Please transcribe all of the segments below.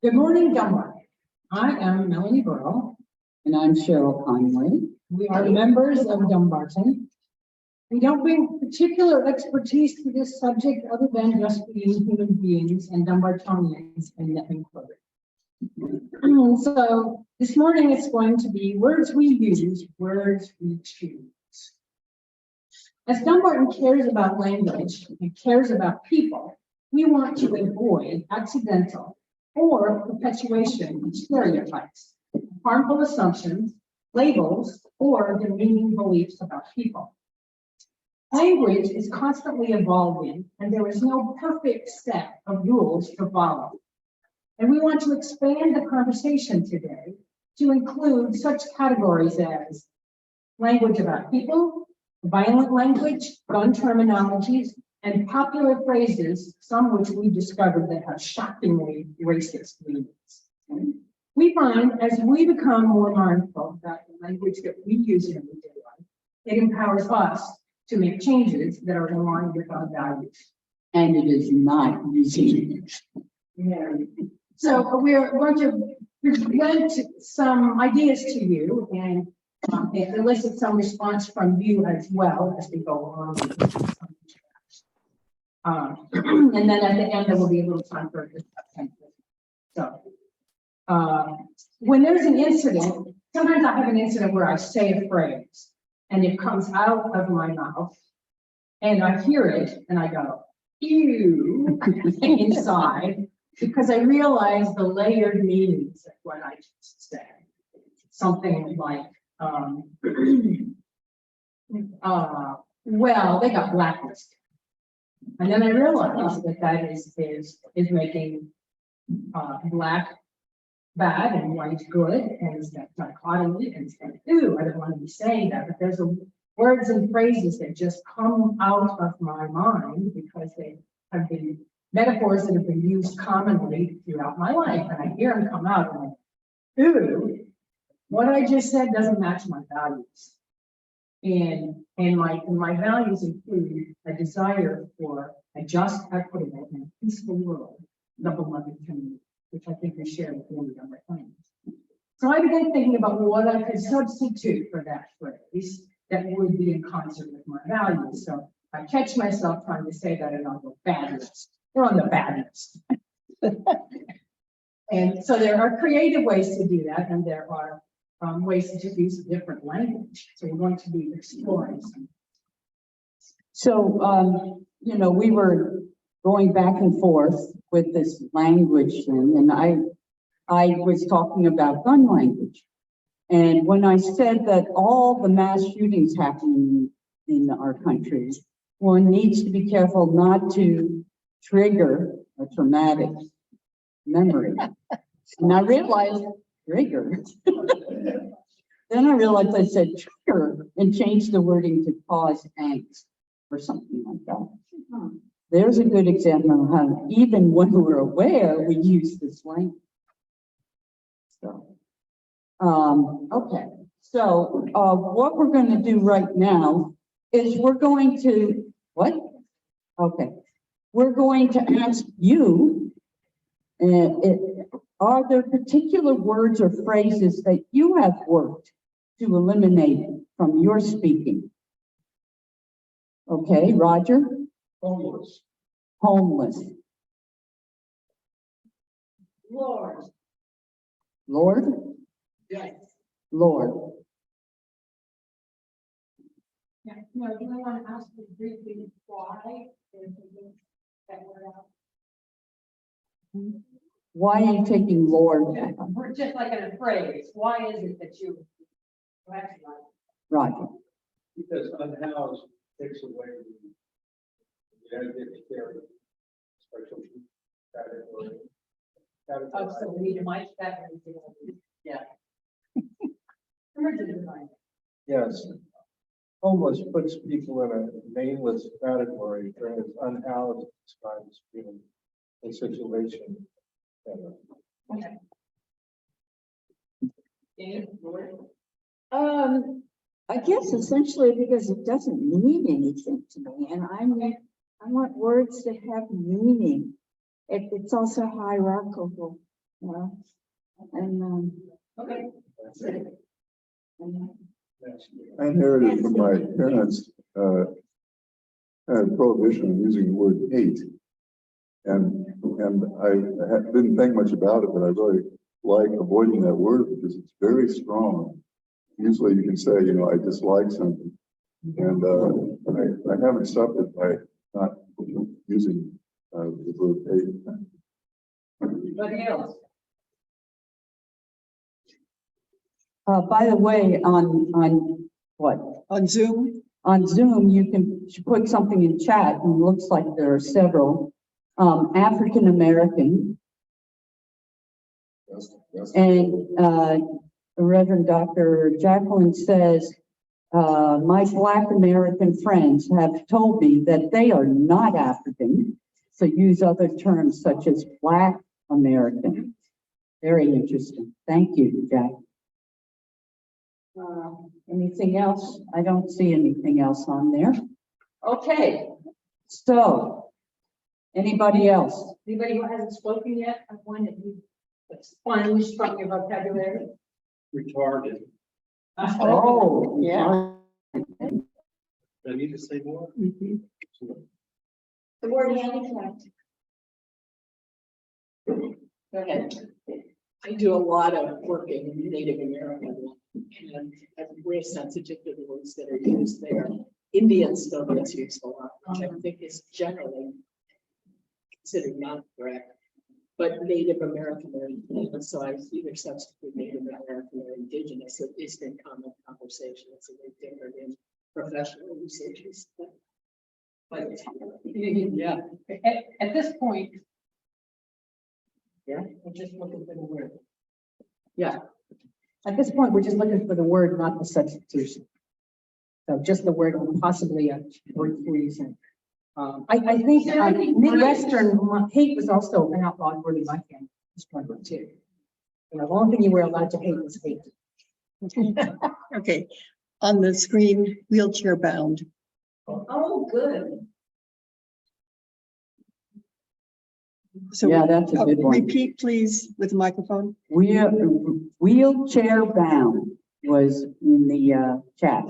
Good morning, Dunbar. I am Melany Burrill. And I'm Cheryl Conway. We are members of Dumbarton. We don't bring particular expertise to this subject other than just being human beings and Dumbartonians and nothing further. So this morning it's going to be words we use, words we choose. As Dumbarton cares about language and cares about people, we want to avoid accidental or perpetuation of stereotypes, harmful assumptions, labels, or demeaning beliefs about people. Language is constantly evolving, and there is no perfect set of rules to follow. And we want to expand the conversation today to include such categories as language about people, violent language, gun terminologies, and popular phrases, some which we discovered that have shockingly racist meanings. We find as we become more mindful about the language that we use in everyday life, it empowers us to make changes that are in line with our values. And it is not easy. Yeah. So we're going to present some ideas to you and elicit some response from you as well as we go on. And then at the end, there will be a little time for discussion. So, when there's an incident, sometimes I have an incident where I say a phrase and it comes out of my mouth and I hear it and I go, ew, inside, because I realize the layered meanings of what I just said. Something like, well, they got blacklisted. And then I realized that that is making black bad and white good, and it's that dichotomy, and it's like, ooh, I don't want to be saying that, but there's words and phrases that just come out of my mind because they have been metaphors that have been used commonly throughout my life, and I hear them come out, and I'm like, ooh, what I just said doesn't match my values. And my values include a desire for a just, equitable, and peaceful world, double-loving community, which I think we share with many of my clients. So I began thinking about what I could substitute for that phrase that would be in concert with my values. So I catch myself trying to say that, and I'll go bad list. They're on the bad list. And so there are creative ways to do that, and there are ways to use a different language. So we're going to be exploring some. So, we were going back and forth with this language thing, and I was talking about gun language. And when I said that all the mass shootings happening in our country, one needs to be careful not to trigger a traumatic memory. And I realized trigger. Then I realized I said trigger and changed the wording to cause angst or something like that. There's a good example of how even when we're aware, we use this language. So, okay. So what we're going to do right now is we're going to, what? Okay. We're going to ask you, are there particular words or phrases that you have worked to eliminate from your speaking? Okay, Roger? Homeless. Homeless. Lord. Lord? Yes. Lord. Yeah. No, do I want to ask you briefly why that word out? Why are you taking Lord? We're just like in a phrase. Why is it that you? Roger. Because unhoused takes away the identity care of special category. Oh, so we need to mic that. Yeah. Yes. Homeless puts people in a nameless category, whereas unhoused describes being in situation. Okay. I guess essentially because it doesn't mean anything to me, and I want words that have meaning. It's also hierarchical. And, Okay. I inherited from my parents, kind of prohibition on using the word hate. And didn't think much about it, but I really like avoiding that word because it's very strong. Usually you can say, you know, I dislike something. And I haven't suffered by not using the word hate. Anybody else? by the way, on what? On Zoom? On Zoom, you can put something in chat and it looks like there are several. African American and Reverend Dr. Jacqueline says, my Black American friends have told me that they are not African, so use other terms such as Black American. Very interesting. Thank you, Jack. Anything else? I don't see anything else on there. Okay, so anybody else? Anybody who hasn't spoken yet, I want to expunge from your vocabulary. Retarded. Oh, Yeah. Do I need to say more? The word handicapped. Go ahead. I do a lot of work in Native American and I'm very sensitive to the words that are used there. Indian stuff is used a lot, which I think is generally considered not correct. But Native American, and so I either substitute Native American or Indigenous, at least in common conversation. It's a bit different in professional usages. But Yeah. At this point. Yeah, we're just looking for the word. Yeah. At this point, we're just looking for the word, not the substitution. So just the word, and possibly a word reason. I think Midwestern hate was also an outlawed word in my family. Just one word too. And the only thing you were allowed to hate was hate. okay, on the screen, wheelchair bound. Oh, good. So Yeah, that's a good one. repeat, please, with the microphone. Wheelchair bound was in the chat.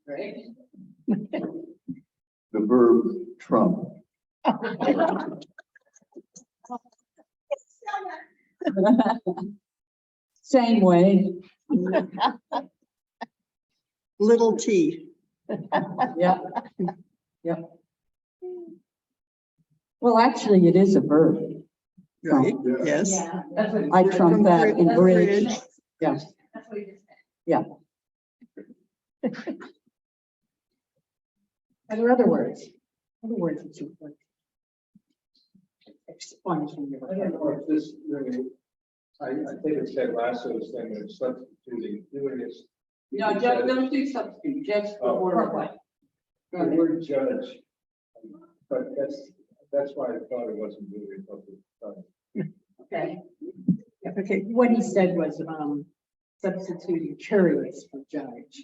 Great. The verb trump. Same way. Little T. Yeah. Yeah. Well, actually, it is a verb. Right, Yeah. yes. Yeah, that's what. I trump that in That's bridge. bridge. Yeah. That's what you just said. Yeah. Are there other words? Other words that you would expunge from your I don't know if this really, I think it's Ted Lasso's thing of substituting, doing this. No, don't do substitute, just the word. The word judge. But that's why I thought it wasn't really appropriate. Okay. Okay, What he said was, substituting curious for judge.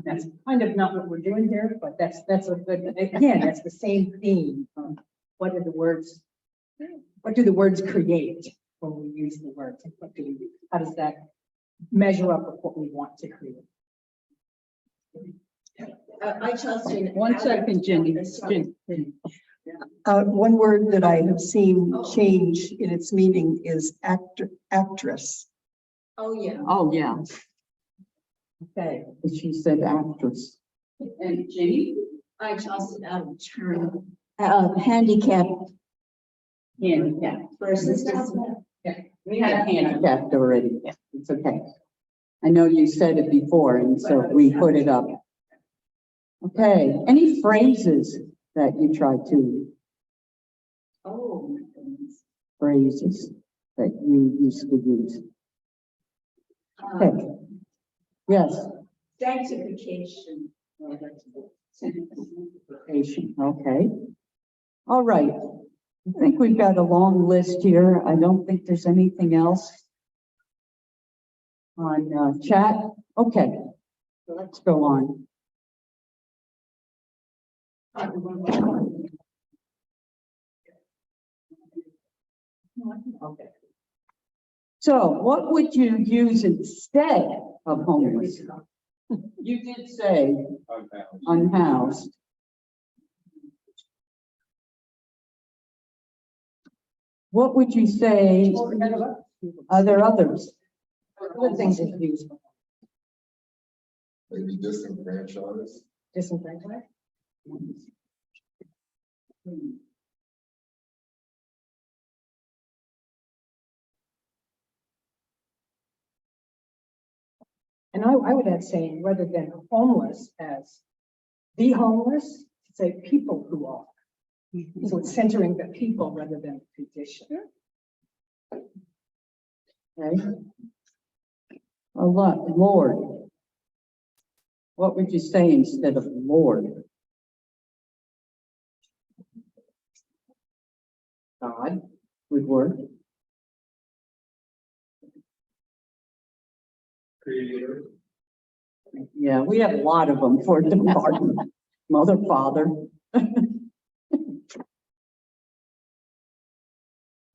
That's kind of not what we're doing here, but that's a good, again, that's the same theme. What do the words create when we use the words? And how does that measure up with what we want to create? I just. 1 second, Jenny. one word that I have seen change in its meaning is actress. Oh, yeah. Oh, yeah. Okay, she said actress. And Jenny? I just term, handicapped versus. We had handicapped already. It's okay. I know you said it before, and so we put it up. Okay, any phrases that you try to, Oh, my goodness. phrases that you used to use? Okay, yes, mm-hmm. Sanctification. okay. All right, I think we've got a long list here. I don't think there's anything else on chat. Okay, so let's go on. Okay. So what would you use instead of homeless? You did say unhoused. What would you say? Are there others? Other things that use Maybe disenfranchised. disenfranchised. And I would add saying rather than homeless as the homeless, say people who are. So it's centering the people rather than the condition. Okay. A lot, Lord. What would you say instead of Lord? God would work. Creator. Yeah, we have a lot of them for department. Mother, father.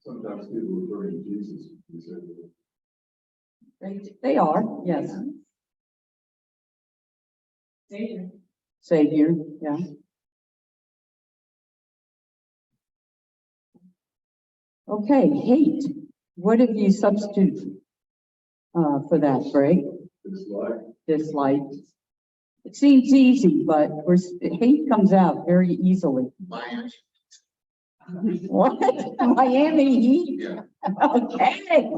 Sometimes people refer to Jesus. He said, They are, yes. Savior. Savior, yeah. Okay, hate. What did you substitute for that, Greg? dislike. Dislike. It seems easy, but hate comes out very easily. Miami. What? Miami Heat? Yeah. Okay.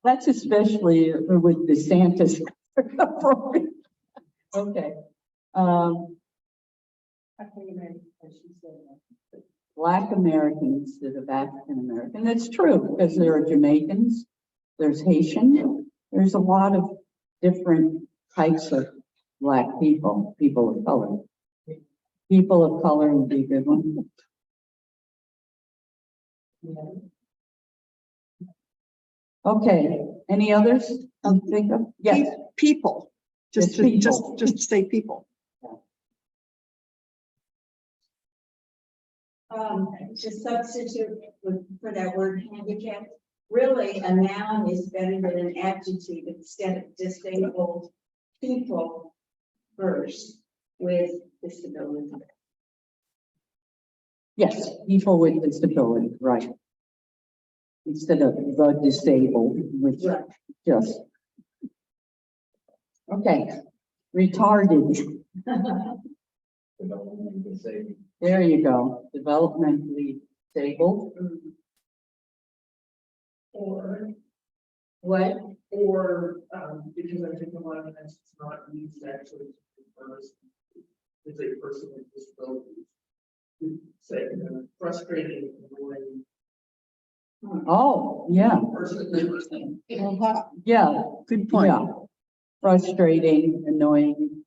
That's especially with DeSantis. Okay. Black Americans instead of African American. That's true because there are Jamaicans, there's Haitian, there's a lot of different types of Black people, people of color. People of color would be a good one. Okay, any others? Think of? Yes. People, Just people. just say people. To substitute for that word handicap, really a noun is better than an adjective instead of disabled people first with disability. Yes, people with disability, right. Instead of the disabled, which Right. just. Okay, retarded. There you go, developmentally disabled. Or, What? because I think a lot of times it's not used actually to refer as a person with disabilities. Say, frustrating, annoying Oh, yeah, person. yeah, Good point. yeah. Frustrating, annoying.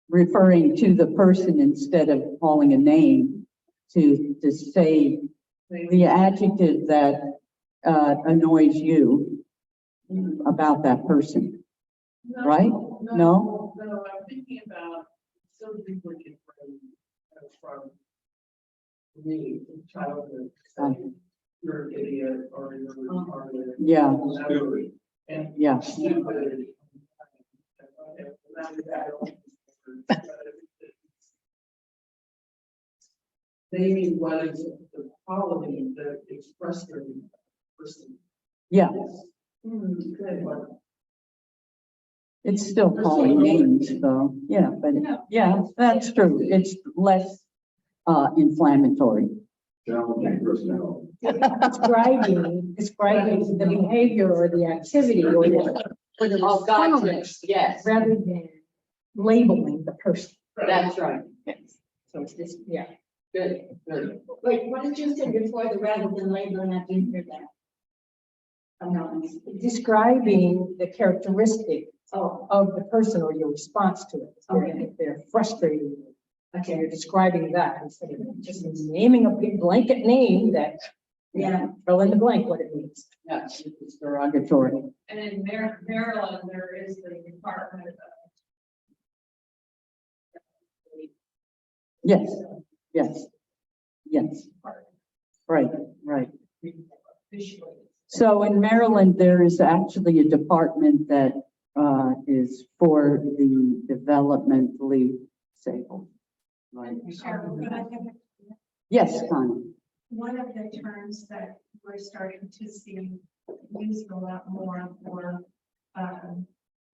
Referring to the person instead of calling a name to say the adjective that annoys you about that person, right? No? No, I'm thinking about so deeply different from me, from childhood. Saying, you're an idiot or you're retarded. Yeah, And yeah, stupid. Maybe what is the quality that is frustrating the person? yeah. Good one. It's still calling names though. Yeah, but yeah, that's true. It's less inflammatory. Challenging personality. Describing the behavior or the activity or the Oh, gotcha. response Yes, rather than labeling the person. that's right. So it's just, yeah. Good, good. Wait, what did you say before the rather than labeling? I didn't hear that. I'm not. Describing the characteristic Oh, of the person or your response to it. Okay. If they're frustrated. okay. You're describing that instead of just naming a big blanket name that, Yeah. fill in the blank what it means. Yes, it's derogatory. And in Maryland, there is the Department of Yes, Yes. Yes. Right, right. So in Maryland, there is actually a department that is for the developmentally disabled. Right. Cheryl, but I have Yes, Connie. one of the terms that we're starting to see used a lot more for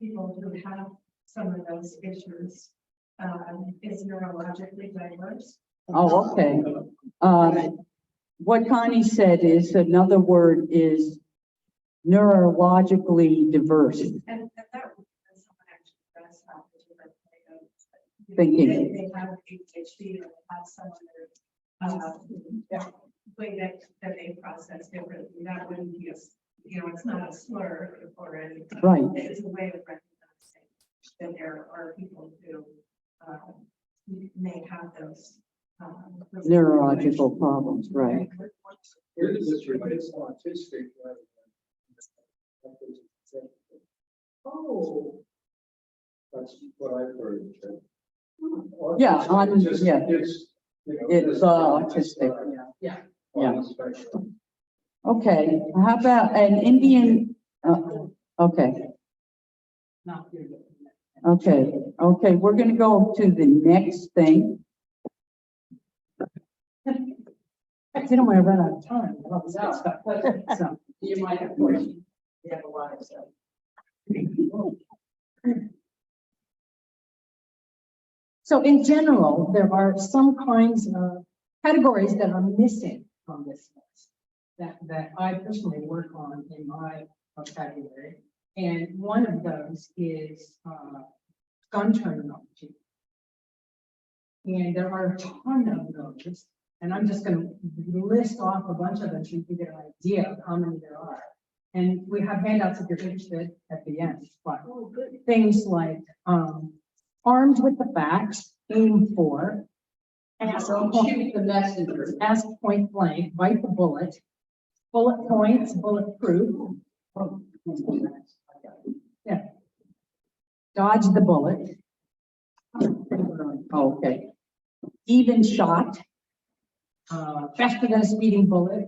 people who have some of those issues is neurologically diverse. Oh, okay. What Connie said is another word is neurologically diverse And that was someone actually does have a different way of thinking. they have ADHD or they have some other way that they process differently. That wouldn't be it's not a slur or anything. Right. It's a way of recognizing that there are people who may have those Neurological problems, right? Where does this relate to autistic? Oh, That's what I've heard. Yeah, on- Just- yeah. It's autistic. yeah. On the spectrum. Okay, how about an Indian? Okay, okay, we're gonna go to the next thing. I didn't want to run out of time. I love this stuff. So, You might have questions. We have a lot of stuff. So in general, there are some kinds of categories that are missing from this list that I personally work on in my vocabulary. And one of those is gun terminology. And there are a ton of those. And I'm just going to list off a bunch of them so you can get an idea of how many there are. And we have handouts if you're interested at the end. But things like armed with the facts, aim for, Shoot the messenger. ask point blank, bite the bullet points, bulletproof. Yeah. Dodge the bullet. Oh, okay. Even shot. Faster than a speeding bullet.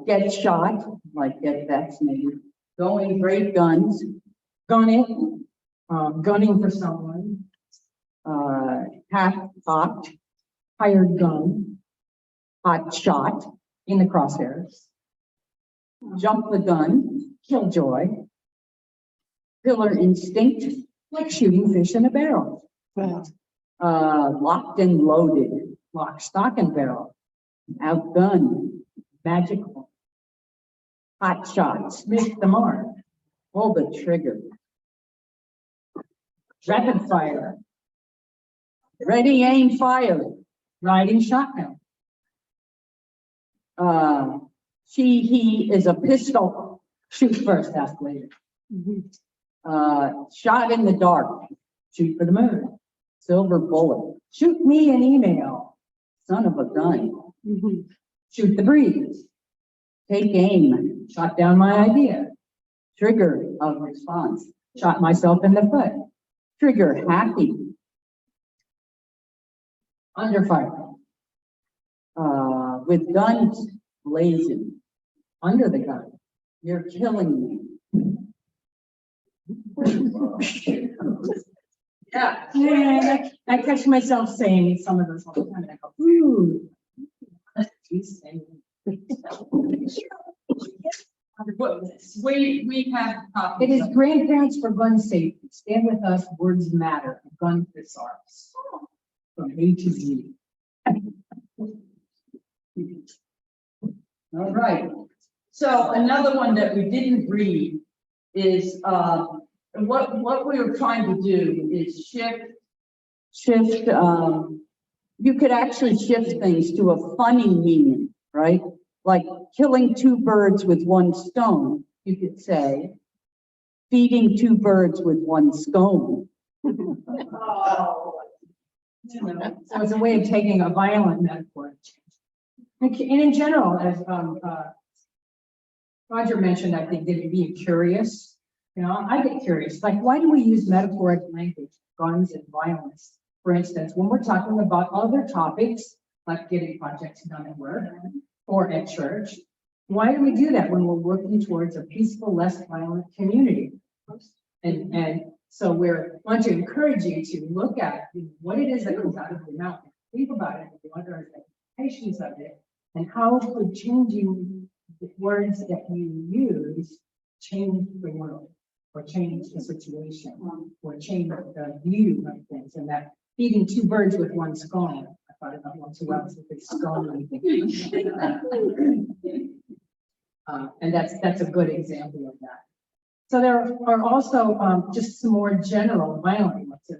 Get shot, like get vaccinated. Going great guns. Gunning. Gunning for someone. Half-cocked. Hired gun. Hot shot. In the crosshairs. Jump the gun. Killjoy. Killer instinct. Like shooting fish in a barrel. Locked and loaded. Lock, stock, and barrel. Outgunned. Magical. Hot shots. Miss the mark. Pull the trigger. Rapid fire. Ready, aim, fire. Riding shotgun. He is a pistol. Shoot first, ask later. Shot in the dark. Shoot for the moon. Silver bullet. Shoot me an email. Son of a gun. Shoot the breeze. Take aim. Shot down my idea. Trigger of response. Shot myself in the foot. Trigger happy. Under fire. With guns blazing. Under the gun. You're killing me. Yeah, I catch myself saying some of those all the time. I go, ooh. She's saying. We have copies. It is grandparents for gun safety. Stand with us. Words matter. Gun thesaurus. From A to Z. All right. So another one that we didn't read is what we were trying to do is shift. You could actually shift things to a funny meaning, right? Like killing two birds with one stone. You could say feeding two birds with one scone. So it's a way of taking a violent metaphor. And in general, as Roger mentioned, I think that being curious, I get curious. Like, why do we use metaphoric language, guns and violence? For instance, when we're talking about other topics, like getting projects done at work or at church, why do we do that when we're working towards a peaceful, less violent community? And so we're want to encourage you to look at what it is that comes out of your mouth. Think about it, what are the implications of it, and how could changing the words that you use change the world, or change the situation, or change the view of things, and that feeding two birds with one stone. I thought about once a while, with a stone. And that's a good example of that. So there are also just some more general violent ones.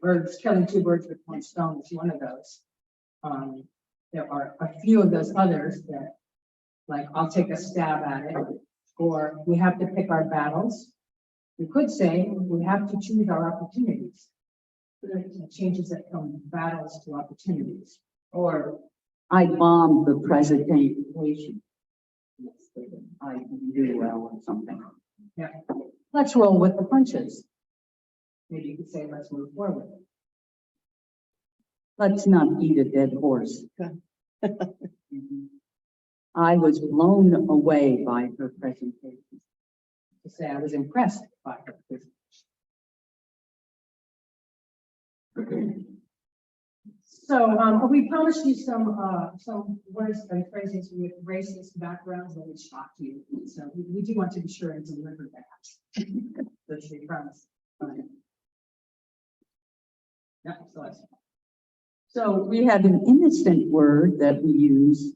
Birds, killing two birds with one stone is one of those. There are a few of those others that, like, I'll take a stab at it, or we have to pick our battles. We could say we have to choose our opportunities. It changes that from battles to opportunities. Or I bombed the presentation. I didn't do well or something. Yeah, let's roll with the punches. Maybe you could say, let's move forward. Let's not beat a dead horse. I was blown away by her presentation. To say I was impressed by her presentation. So we promised you some words and phrases with racist backgrounds that would shock you. So we do want to be sure and deliver that. That's the promise. Okay. Yeah, So we have an innocent word that we use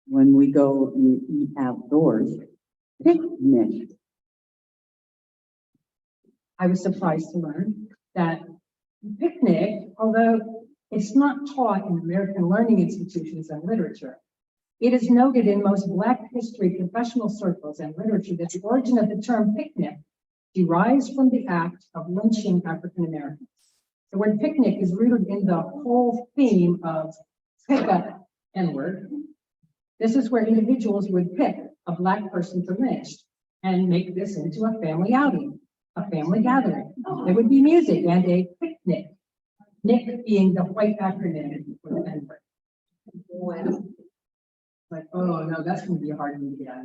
when we go and eat outdoors. Picnic. I was surprised to learn that picnic, although it's not taught in American learning institutions and literature, it is noted in most Black history professional circles and literature that the origin of the term picnic derives from the act of lynching African Americans. The word picnic is rooted in the whole theme of pick up N-word. This is where individuals would pick a Black person to lynch and make this into a family outing, a family gathering. There would be music and a picnic. Nick being the white acronym for the N-word. Wow. Like, oh no, that's going to be a hard one to get out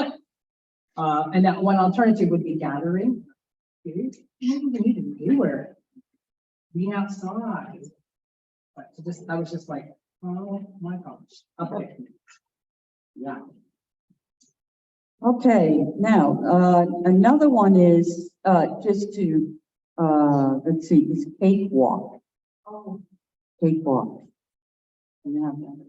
of. And that one alternative would be gathering. You don't even need to do it. Being outside. But I was just like, oh my gosh. Okay. Yeah. Okay, now another one is just to let's see, is cakewalk. Oh. Cakewalk. You have that?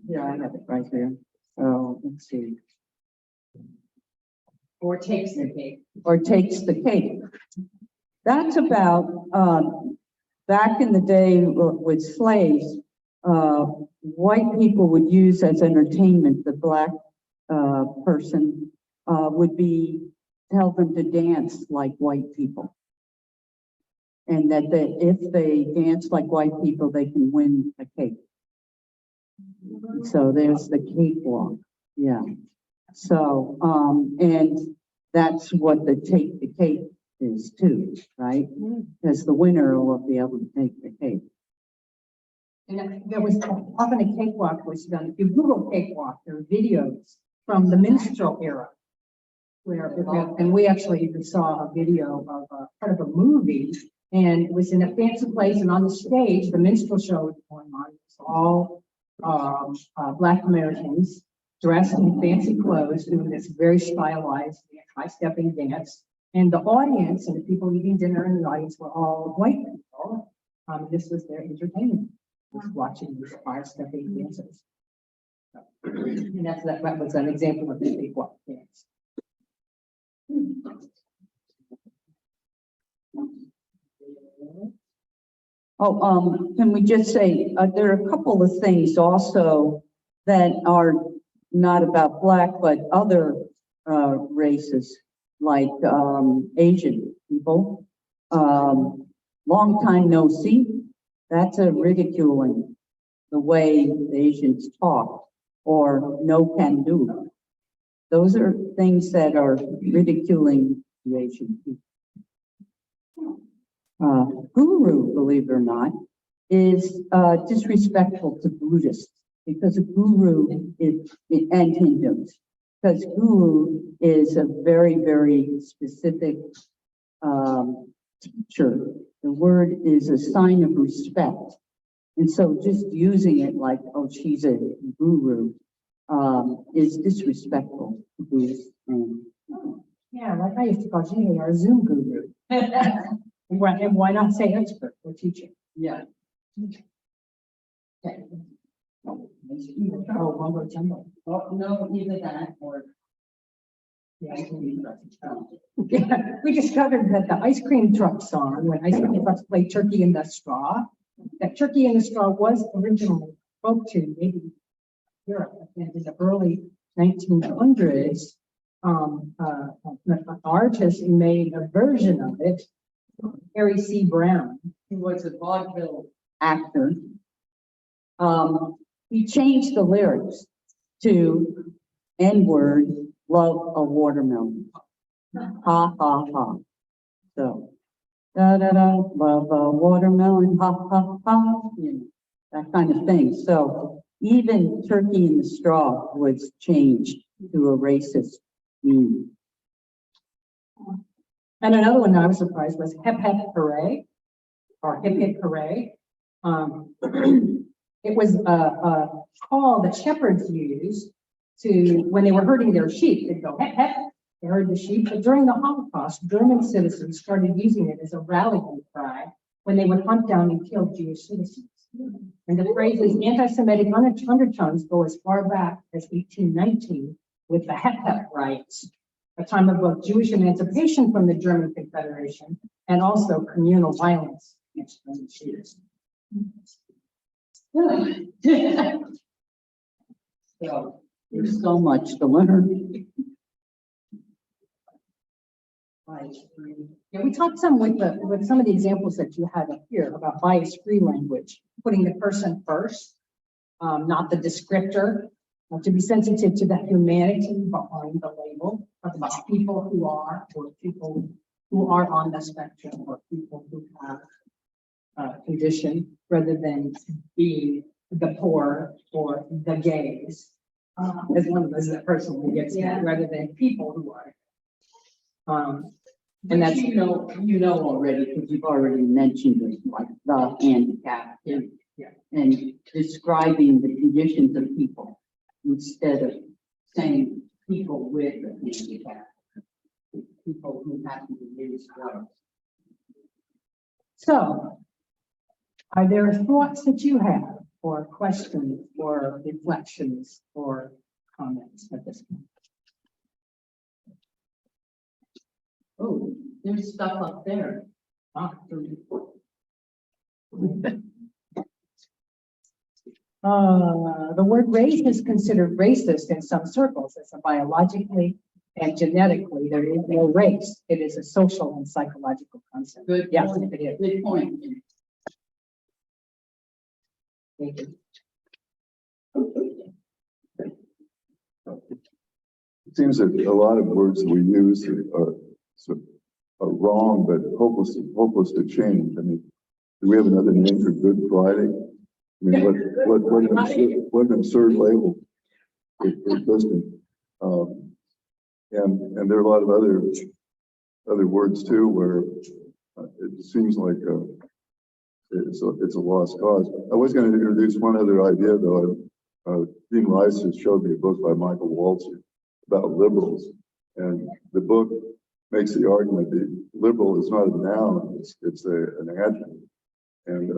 Yeah, I have it right here. So let's see. Or takes the cake. Or takes the cake. That's about back in the day with slaves, white people would use as entertainment, the Black person would tell them to dance like white people. And that if they dance like white people, they can win a cake. So there's the cakewalk. Yeah. So, and that's what the take the cake is too, right? Because the winner will be able to take the cake. And there was often a cakewalk was done. If you Google cakewalk, there are videos from the minstrel era. And we actually even saw a video of part of a movie, and it was in a fancy place, and on the stage, the minstrel show was going on. It's all Black Americans dressed in fancy clothes, doing this very stylized, high-stepping dance. And the audience and the people eating dinner in the audience were all white people. This was their entertainment, was watching these high-stepping dancers. So, and that was an example of the cakewalk dance. Oh, can we just say, there are a couple of things also that are not about Black, but other races, like Asian people. Long time no see, that's a ridiculing the way the Asians talk, or no can do. Those are things that are ridiculing the Asian people. Guru, believe it or not, is disrespectful to Buddhists because a guru is, and Hindus, because guru is a very, very specific teacher. The word is a sign of respect. And so just using it like, oh, she's a guru, is disrespectful to Buddhists. Yeah, like I used to call Jeannie our Zoom guru. And why not say expert or teacher? Yeah. Okay. Oh, mumbo jumbo. Oh, no, either that or. Yeah, we discovered that the ice cream truck song, when ice cream trucks played Turkey in the Straw, that Turkey in the Straw was originally spoke to maybe Europe in the early 1900s. An artist made a version of it, Harry C. Brown, who was a vaudeville actor. He changed the lyrics to N-word, love a watermelon. Ha, ha, ha. So, da, da, da, love a watermelon, ha, ha, ha, you know, that kind of thing. So even Turkey in the Straw was changed to a racist meme. And another one I was surprised was Hep Hep Hooray, or Hip Hip Hooray. It was a call that shepherds used to, when they were herding their sheep, they'd go hep hep, they herd the sheep. But during the Holocaust, German citizens started using it as a rallying cry when they would hunt down and kill Jewish citizens. And the phrase's anti-Semitic undertones go as far back as 1819 with the Hep Hep riots, a time of both Jewish emancipation from the German Confederation and also communal violence against German Jews. So there's so much to learn. Yeah, we talked some with some of the examples that you had up here about bias-free language, putting the person first, not the descriptor, to be sensitive to the humanity behind the label, about people who are, or people who are on the spectrum, or people who have a condition, rather than being the poor or the gays. As one of us that personally gets that, rather than people who are. And that's, you know already, because you've already mentioned it, like the handicap and describing the conditions of people instead of saying people with a handicap, people who happen to be well. So, are there thoughts that you have, or questions, or reflections, or comments at this point? Oh, there's stuff up there. The word race is considered racist in some circles as a biologically and genetically there is no race. It is a social and psychological concept. Good. Yes, Point. it is. Good point. Thank you. It seems that a lot of words that we use are wrong, but hopeless to change. I mean, do we have another name for Good Friday? I mean, what an absurd label for Christian. And there are a lot of other words too, where it seems like it's a lost cause. I was going to introduce one other idea, though. Dean Rice has showed me a book by Michael Walzer about liberals, and the book makes the argument that liberal is not a noun; it's an adjective, and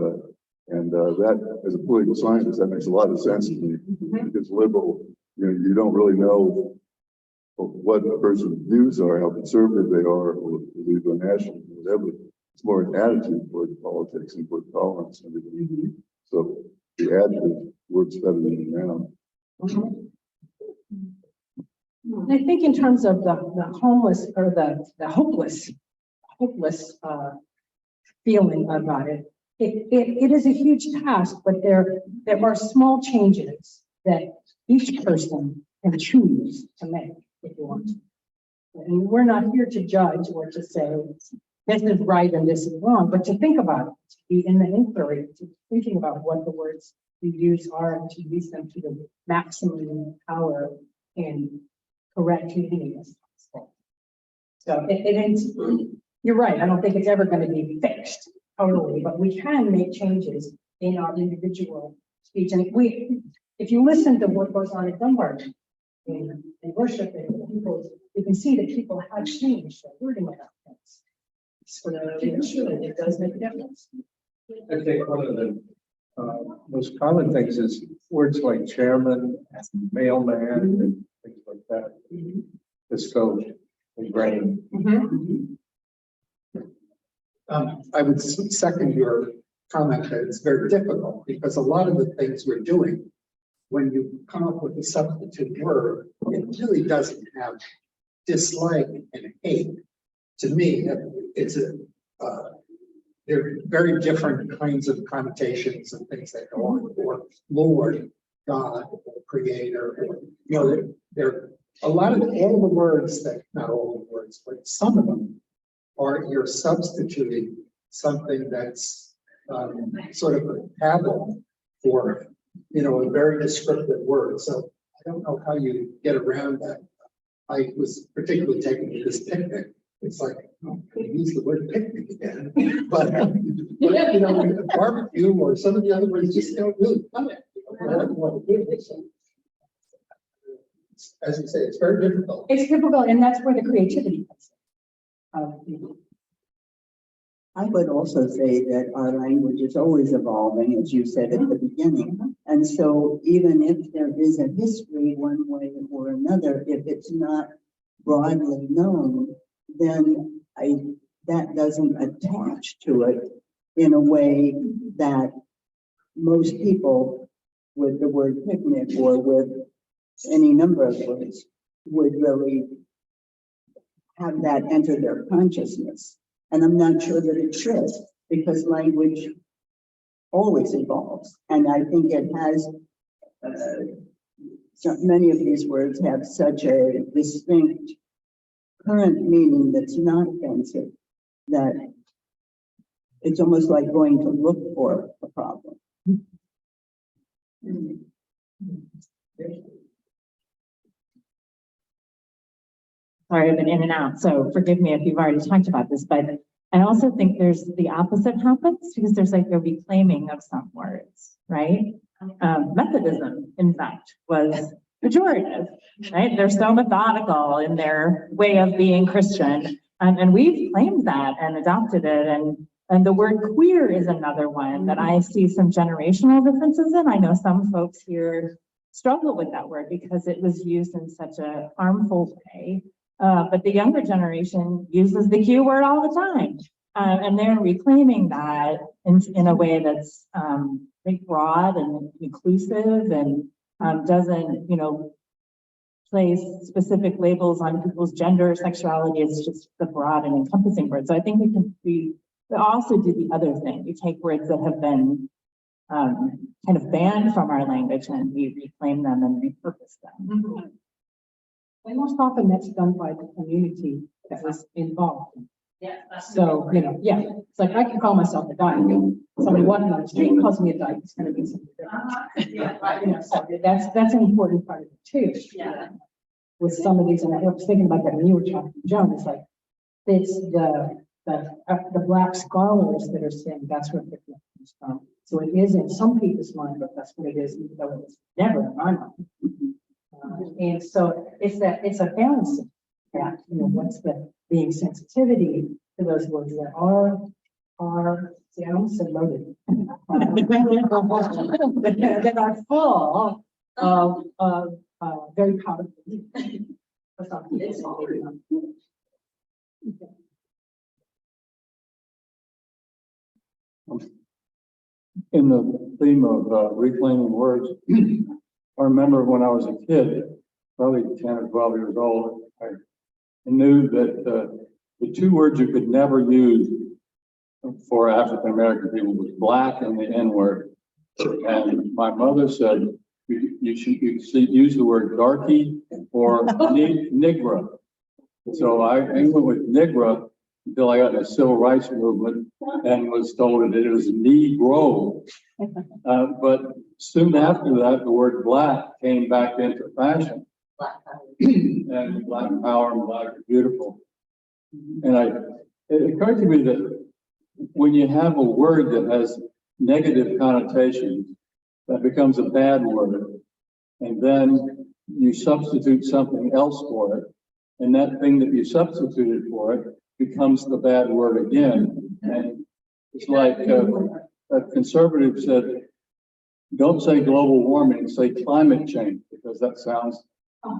that, as a political scientist, that makes a lot of sense to me, because liberal, you don't really know what a person's views are, how conservative they are, or believe in national, whatever. It's more an attitude toward politics and toward tolerance and everything. So the adjective works better than the noun. I think in terms of the homeless or the hopeless feeling about it, it is a huge task, but there are small changes that each person can choose to make if you want to. And we're not here to judge or to say, this is right and this is wrong, but to think about it, to be in the inquiry, to thinking about what the words we use are, and to use them to the maximum power and correct meaning as possible. So it is, you're right, I don't think it's ever going to be fixed totally, but we can make changes in our individual speech. And if you listen to what goes on at Dunbar in worship and people, you can see that people have changed their wording about things. So it does make a difference. I think one of the most common things is words like chairman, mailman, and things like that. Just so ingrained. I would second your comment that it's very difficult because a lot of the things we're doing, when you come up with a substitute word, it really doesn't have dislike and hate. To me, it's they're very different kinds of connotations and things that go on, or Lord, God, or Creator, or, you know, they're a lot of all the words that, not all the words, but some of them are you're substituting something that's sort of a paddle for, you know, a very descriptive word. So I don't know how you get around that. I was particularly taken to this picnic. It's like, oh, I could use the word picnic again, but you know, barbecue or some of the other words just don't really come it. As you say, it's very difficult. It's difficult, and that's where the creativity comes in. I would also say that our language is always evolving, as you said at the beginning. And so even if there is a history one way or another, if it's not broadly known, then that doesn't attach to it in a way that most people with the word picnic or with any number of words would really have that enter their consciousness. And I'm not sure that it should, because language always evolves. And I think it has, so many of these words have such a distinct current meaning that's not offensive, that it's almost like going to look for a problem. Sorry, I've been in and out, so forgive me if you've already talked about this, but I also think there's the opposite happens because there's like a reclaiming of some words, right? Methodism, in fact, was pejorative, right? They're so methodical in their way of being Christian, and we've claimed that and adopted it. And the word queer is another one that I see some generational differences in. I know some folks here struggle with that word because it was used in such a harmful way. But the younger generation uses the Q word all the time. And they're reclaiming that in a way that's very broad and inclusive and doesn't, you know, place specific labels on people's gender or sexuality. It's just the broad and encompassing word. So I think we also do the other thing. We take words that have been kind of banned from our language and we reclaim them and repurpose them. And most often that's done by the community that was involved. Yeah. So, you know, yeah, it's like I can call myself a dyke. Somebody walking on the street calls me a dyke, it's gonna be something different. Yeah. You know, so that's an important part of it too. Yeah. With some of these, and I was thinking about that when you were talking to Joan, it's like, it's the Black scholars that are saying that's where it comes from. So it is in some people's mind, but that's what it is, even though it's never in my mind. And so it's a balancing act, you know, what's the being sensitivity to those words that are see, I almost said loaded. that are full of very powerful. In the theme of reclaiming words, I remember when I was a kid, probably 10 or 12 years old, I knew that the two words you could never use for African American people was black and the N word. And my mother said, you should use the word darky or nigra. So I went with nigra until I got in the civil rights movement and was told that it was Negro. But soon after that, the word black came back into fashion. And black power and black are beautiful. And it occurred to me that when you have a word that has negative connotations, that becomes a bad word. And then you substitute something else for it. And that thing that you substituted for it becomes the bad word again. And it's like a conservative said, don't say global warming, say climate change, because that sounds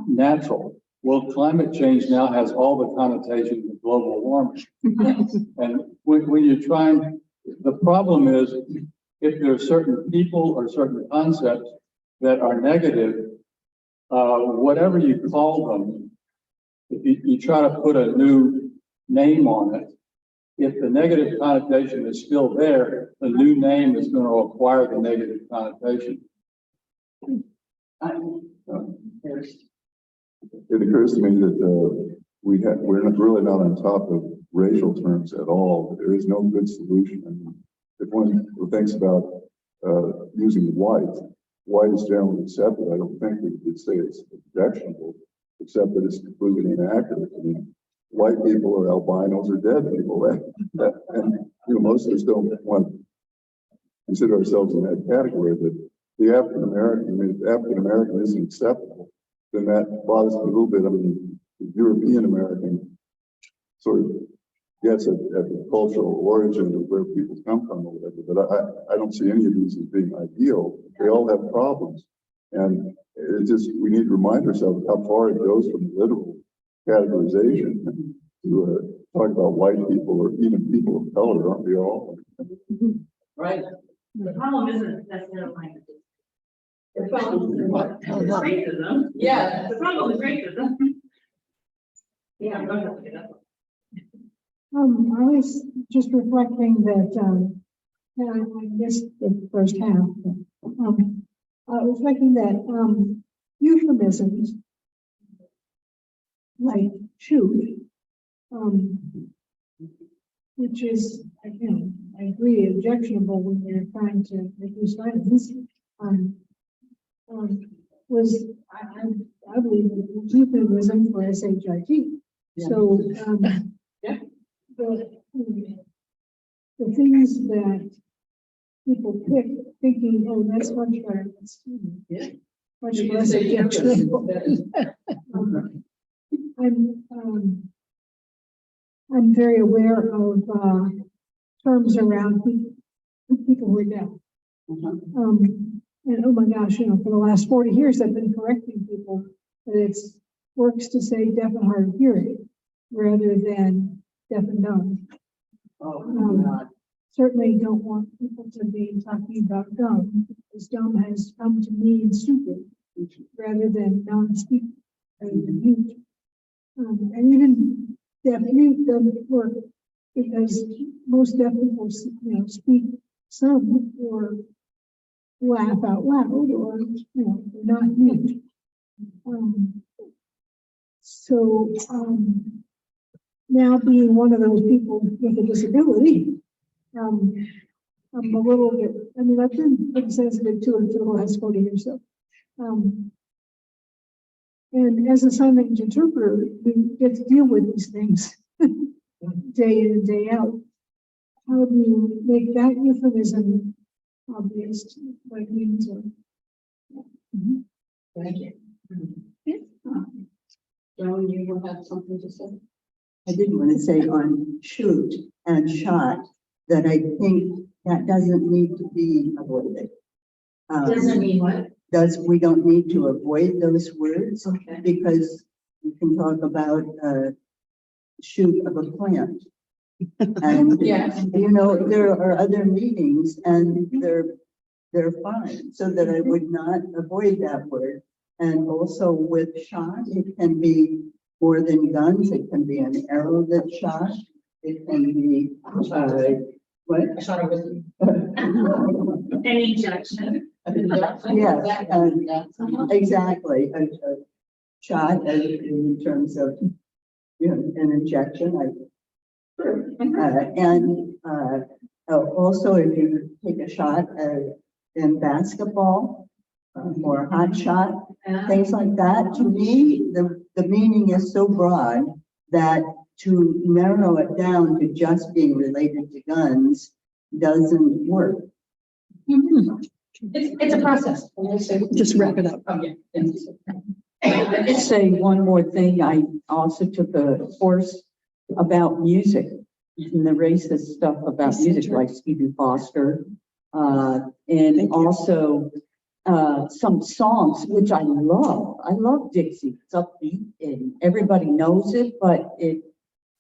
natural. Well, climate change now has all the connotations of global warming. And when you're trying, the problem is if there are certain people or certain concepts that are negative, whatever you call them, if you try to put a new name on it, if the negative connotation is still there, the new name is going to acquire the negative connotation. It occurs to me that we're really not on top of racial terms at all. There is no good solution. I mean, if one thinks about using white is generally accepted. I don't think we could say it's objectionable, except that it's completely inaccurate. I mean, white people or albinos or dead people, and most of us don't want to consider ourselves in that category. But the African American, I mean, if African American isn't acceptable, then that bothers me a little bit. I mean, the European American sort of gets at the cultural origin of where people come from or whatever, but I don't see any of these as being ideal. They all have problems. And it's just, we need to remind ourselves how far it goes from literal categorization to talk about white people or even people of color, aren't we all? Right. The problem isn't necessarily language. The problem is what? Racism. Yeah, the problem is racism. Yeah, I'm going to look it up. I was just reflecting that, and I missed the first half, but, reflecting that, euphemisms like shoot, which is, again, I agree, objectionable when you're trying to reduce violence, was, I believe, a euphemism for SHIT. So, Yeah. the things that people pick, thinking, oh, that's much better, that's Yeah. much You can less say objectionable. I'm very aware of terms around people who are deaf. And oh my gosh, for the last 40 years, I've been correcting people that it's works to say deaf and hard of hearing rather than deaf and dumb. Certainly don't want people to be talking about dumb, because dumb has come to mean stupid rather than non-speaking, rather than mute. And even deaf mute doesn't work because most deaf people, speak some or laugh out loud or, they're not mute. Now being one of those people with a disability, I'm a little bit, I've been pretty sensitive to it for the last 40 years. So, and as a sign language interpreter, we get to deal with these things day in and day out. How do you make that euphemism obvious to what it means? Thank you. Joan, you will have something to say? I did want to say on shoot and shot that I think that doesn't need to be avoided. Doesn't mean what? We don't need to avoid those words Okay. because we can talk about shoot of a plant. And Yes. there are other meanings and they're fine, so that I would not avoid that word. And also with shot, it can be more than guns. It can be an arrow that shot. It can be what? I shot it with An injection. Yes, exactly. A shot in terms of an injection. Also, if you take a shot in basketball or a hot shot, things like that, to me, the meaning is so broad that to narrow it down to just being related to guns doesn't work. It's a process. Just wrap it up. Oh, yeah. I'll just say one more thing. I also took a course about music and the racist stuff about music, like Stephen Foster, and also some songs which I love. I love Dixie. It's upbeat and everybody knows it, but it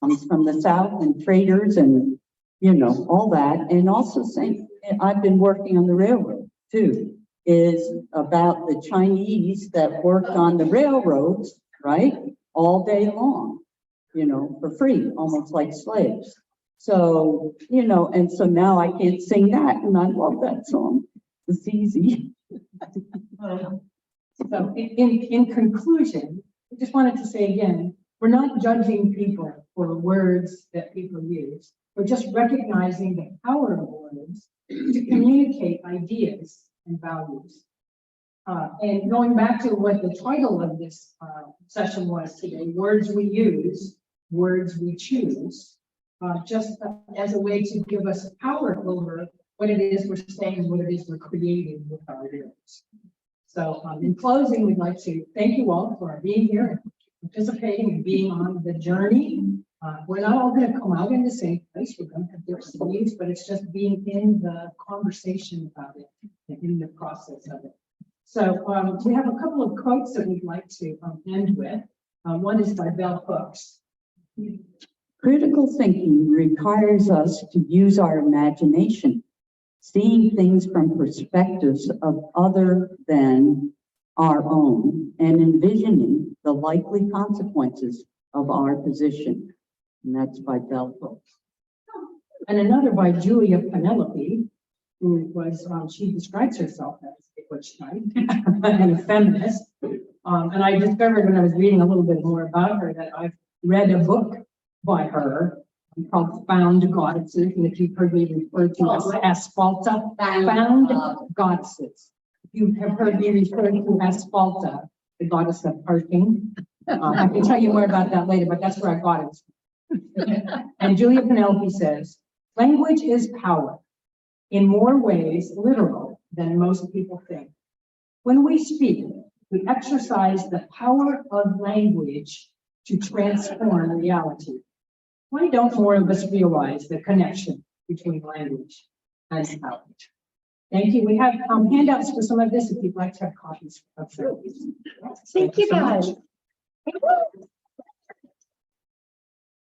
comes from the South and traders and all that. And also saying I've been working on the railroad too, is about the Chinese that worked on the railroads, right? All day long, for free, almost like slaves. So, and so now I can't sing that, and I love that song. It's easy. So in conclusion, I just wanted to say again, we're not judging people for words that people use. We're just recognizing the power of words to communicate ideas and values. And going back to what the title of this session was today, words we use, words we choose, just as a way to give us power over what it is we're saying, what it is we're creating with our words. So in closing, we'd like to thank you all for being here, participating and being on the journey. We're not all going to come out in the same place. We're going to have different views, but it's just being in the conversation about it and in the process of it. So we have a couple of quotes that we'd like to end with. One is by Bell Hooks. Critical thinking requires us to use our imagination, seeing things from perspectives of other than our own and envisioning the likely consequences of our position. And that's by Bell Hooks. And another by Julia Penelope, who was, she describes herself as a witch knight and a feminist. And I discovered when I was reading a little bit more about her that I've read a book by her called Found Goddesses. And if you've heard me referred to as Asphalta, Found Goddesses. If you have heard me referred to Asphalta, the goddess of parking, I can tell you more about that later, but that's where I got it. And Julia Penelope says, language is power, in more ways literal than most people think. When we speak, we exercise the power of language to transform reality. Why don't more of us realize the connection between language and power? Thank you. We have handouts for some of this if you'd like to have copies of those. Thank you so much. guys.